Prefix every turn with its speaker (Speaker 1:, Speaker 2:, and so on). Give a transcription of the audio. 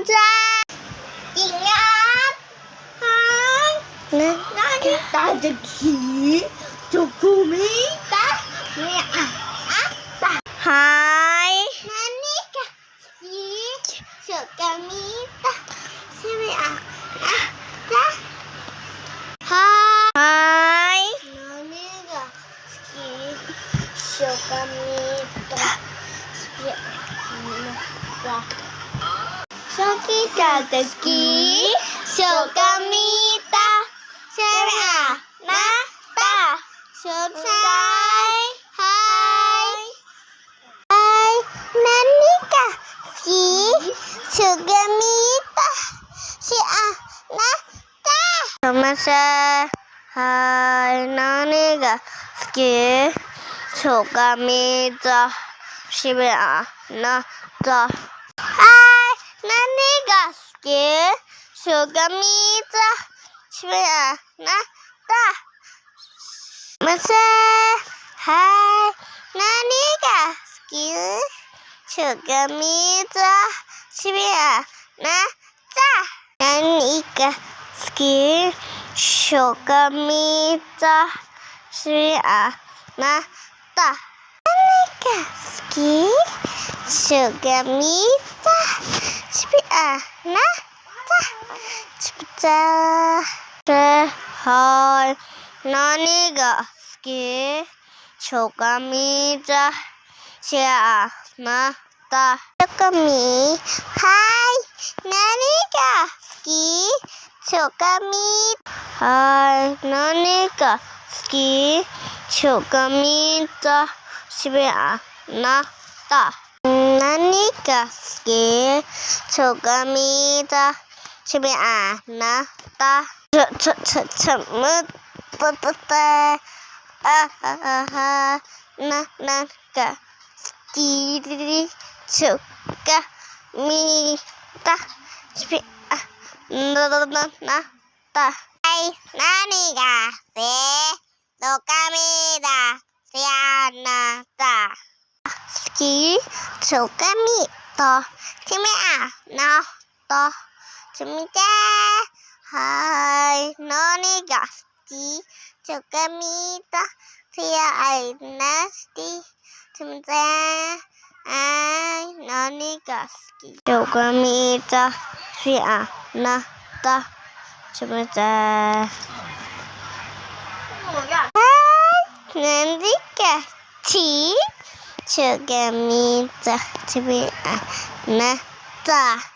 Speaker 1: 맞아. 인간. 나는 따뜻히 조금이다. 하이. 나니까 이 조금이다. 하이. 나니가 이 조금이다. 저기 따뜻히 조금이다. 세미야 나다. 좋다이. 하이. 나니까 이 조금이다. 나다. 정말세. 하이. 나니까 이 조금이다. 세미야 나다. 하이. 나니가 이 조금이다. 세미야 나다. 맞아. 하이. 나니가 이 조금이다. 세미야 나다. 나니가 이 조금이다. 세미야 나다. 나니가 이 조금이다. 세미야 나다. 진짜. 하이. 나니가 이 조금이다. 세미야 나다. 조금이. 하이. 나니가 이 조금이다. 하이. 나니가 이 조금이다. 세미야 나다. 나니가 이 조금이다. 세미야 나다. 무따따따. 나니가 이 조금이다. 세미야 나다. 하이. 나니가 이 조금이다. 세미야 나다. 이 조금이다. 세미야 나다. 진짜. 하이. 나니가 이 조금이다. 세미야 나다. 진짜. 하이. 나니가 이 조금이다. 세미야 나다. 진짜. 나니가 이 조금이다. 세미야 나다.